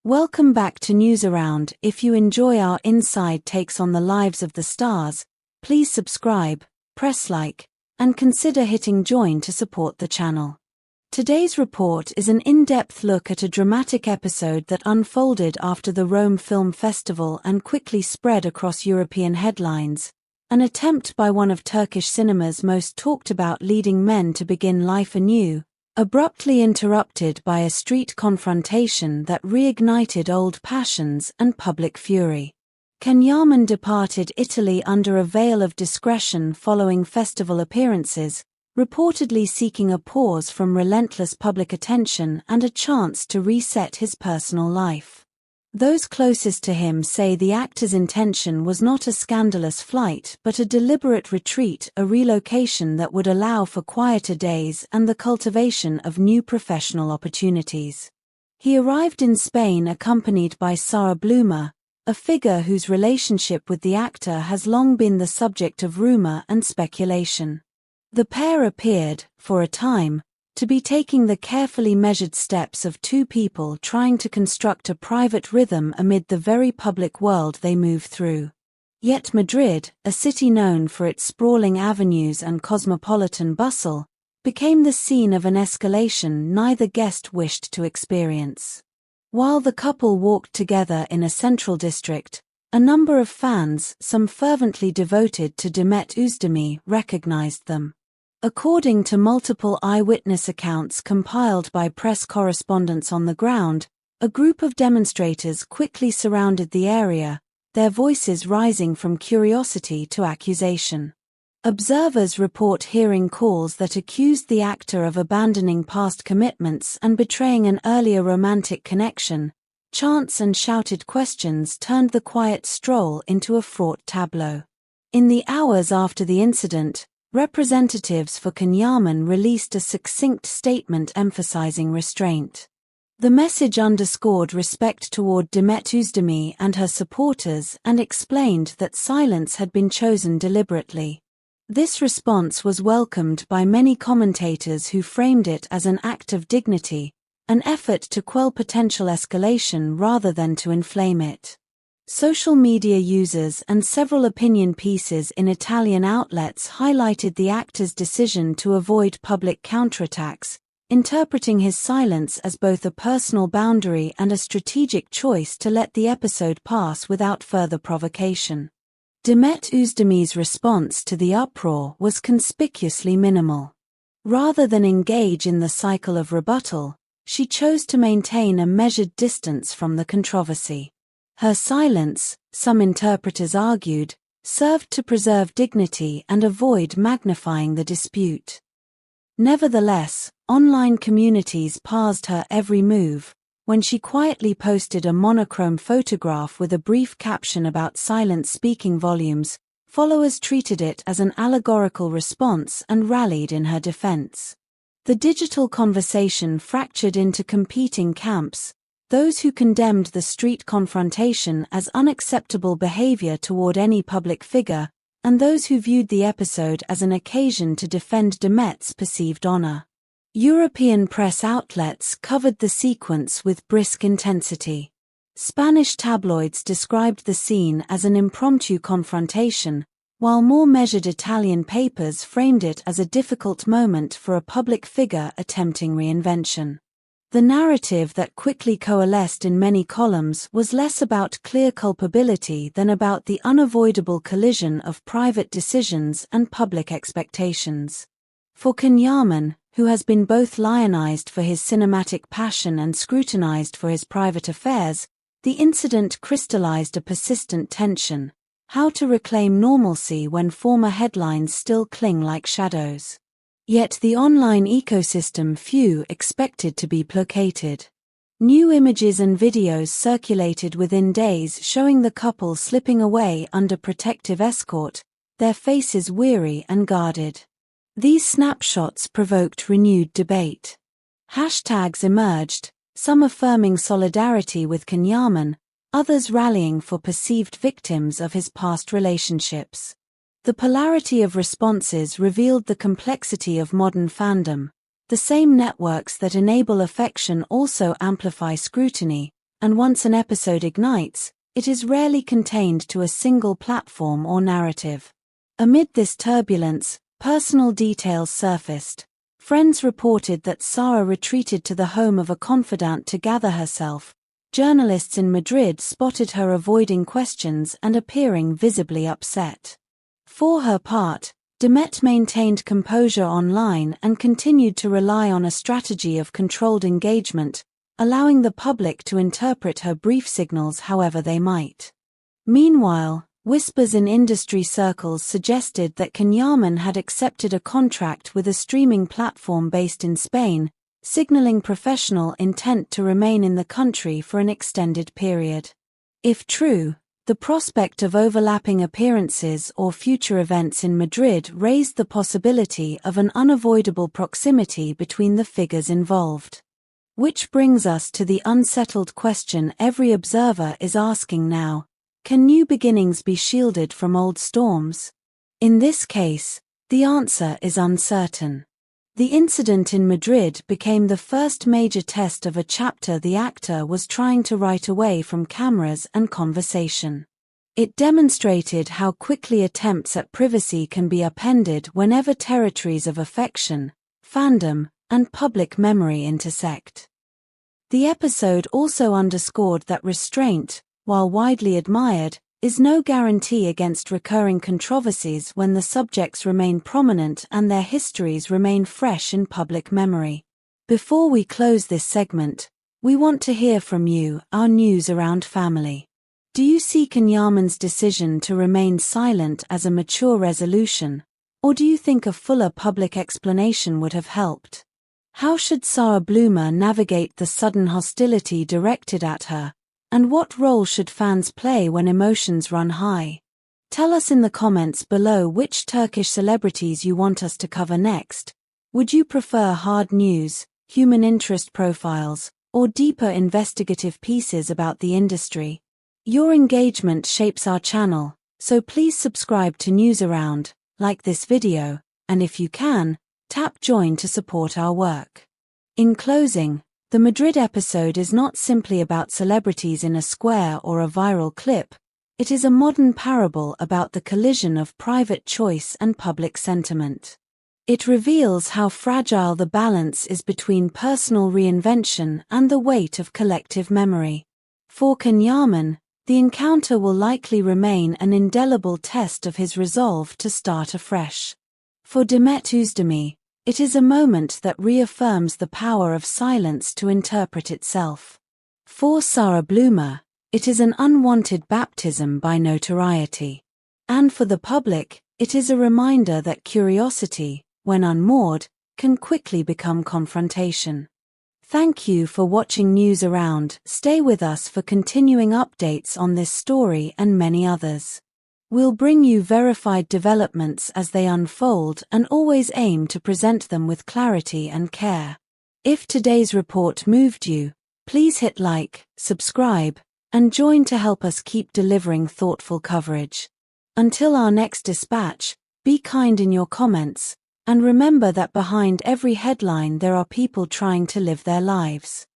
Welcome back to News Around. If you enjoy our inside takes on the lives of the stars, please subscribe, press like, and consider hitting join to support the channel. Today's report is an in-depth look at a dramatic episode that unfolded after the Rome Film Festival and quickly spread across European headlines. An attempt by one of Turkish cinema's most talked-about leading men to begin life anew, abruptly interrupted by a street confrontation that reignited old passions and public fury. Yaman departed Italy under a veil of discretion following festival appearances, reportedly seeking a pause from relentless public attention and a chance to reset his personal life. Those closest to him say the actor's intention was not a scandalous flight but a deliberate retreat, a relocation that would allow for quieter days and the cultivation of new professional opportunities. He arrived in Spain accompanied by Sarah Bloomer, a figure whose relationship with the actor has long been the subject of rumor and speculation. The pair appeared, for a time, to be taking the carefully measured steps of two people trying to construct a private rhythm amid the very public world they move through. Yet Madrid, a city known for its sprawling avenues and cosmopolitan bustle, became the scene of an escalation neither guest wished to experience. While the couple walked together in a central district, a number of fans, some fervently devoted to Demet Özdemir, recognized them. According to multiple eyewitness accounts compiled by press correspondents on the ground, a group of demonstrators quickly surrounded the area, their voices rising from curiosity to accusation. Observers report hearing calls that accused the actor of abandoning past commitments and betraying an earlier romantic connection. Chants and shouted questions turned the quiet stroll into a fraught tableau. In the hours after the incident, representatives for Yaman released a succinct statement emphasizing restraint. The message underscored respect toward Demet Özdemir and her supporters and explained that silence had been chosen deliberately. This response was welcomed by many commentators who framed it as an act of dignity, an effort to quell potential escalation rather than to inflame it. Social media users and several opinion pieces in Italian outlets highlighted the actor's decision to avoid public counterattacks, interpreting his silence as both a personal boundary and a strategic choice to let the episode pass without further provocation. Demet Özdemir's response to the uproar was conspicuously minimal. Rather than engage in the cycle of rebuttal, she chose to maintain a measured distance from the controversy. Her silence, some interpreters argued, served to preserve dignity and avoid magnifying the dispute. Nevertheless, online communities parsed her every move. When she quietly posted a monochrome photograph with a brief caption about silent speaking volumes, followers treated it as an allegorical response and rallied in her defense. The digital conversation fractured into competing camps, those who condemned the street confrontation as unacceptable behavior toward any public figure, and those who viewed the episode as an occasion to defend Demet's perceived honor. European press outlets covered the sequence with brisk intensity. Spanish tabloids described the scene as an impromptu confrontation, while more measured Italian papers framed it as a difficult moment for a public figure attempting reinvention. The narrative that quickly coalesced in many columns was less about clear culpability than about the unavoidable collision of private decisions and public expectations. For Yaman, who has been both lionized for his cinematic passion and scrutinized for his private affairs, the incident crystallized a persistent tension: how to reclaim normalcy when former headlines still cling like shadows. Yet the online ecosystem few expected to be placated. New images and videos circulated within days showing the couple slipping away under protective escort, their faces weary and guarded. These snapshots provoked renewed debate. Hashtags emerged, some affirming solidarity with Yaman, others rallying for perceived victims of his past relationships. The polarity of responses revealed the complexity of modern fandom. The same networks that enable affection also amplify scrutiny, and once an episode ignites, it is rarely contained to a single platform or narrative. Amid this turbulence, personal details surfaced. Friends reported that Sara retreated to the home of a confidant to gather herself. Journalists in Madrid spotted her avoiding questions and appearing visibly upset. For her part, Demet maintained composure online and continued to rely on a strategy of controlled engagement, allowing the public to interpret her brief signals however they might. Meanwhile, whispers in industry circles suggested that Yaman had accepted a contract with a streaming platform based in Spain, signaling professional intent to remain in the country for an extended period. If true, the prospect of overlapping appearances or future events in Madrid raised the possibility of an unavoidable proximity between the figures involved. Which brings us to the unsettled question every observer is asking now: can new beginnings be shielded from old storms? In this case, the answer is uncertain. The incident in Madrid became the first major test of a chapter the actor was trying to write away from cameras and conversation. It demonstrated how quickly attempts at privacy can be upended whenever territories of affection, fandom, and public memory intersect. The episode also underscored that restraint, while widely admired, is no guarantee against recurring controversies when the subjects remain prominent and their histories remain fresh in public memory. Before we close this segment, we want to hear from you, our News Around family. Do you see Yaman's decision to remain silent as a mature resolution, or do you think a fuller public explanation would have helped? How should Sara Bloomer navigate the sudden hostility directed at her? And what role should fans play when emotions run high? Tell us in the comments below which Turkish celebrities you want us to cover next. Would you prefer hard news, human interest profiles, or deeper investigative pieces about the industry? Your engagement shapes our channel, so please subscribe to News Around, like this video, and if you can, tap join to support our work. In closing, the Madrid episode is not simply about celebrities in a square or a viral clip, it is a modern parable about the collision of private choice and public sentiment. It reveals how fragile the balance is between personal reinvention and the weight of collective memory. For Yaman, the encounter will likely remain an indelible test of his resolve to start afresh. For Demet Özdemir, it is a moment that reaffirms the power of silence to interpret itself. For Sara Bloomer, it is an unwanted baptism by notoriety. And for the public, it is a reminder that curiosity, when unmoored, can quickly become confrontation. Thank you for watching News Around. Stay with us for continuing updates on this story and many others. We'll bring you verified developments as they unfold and always aim to present them with clarity and care. If today's report moved you, please hit like, subscribe, and join to help us keep delivering thoughtful coverage. Until our next dispatch, be kind in your comments, and remember that behind every headline there are people trying to live their lives.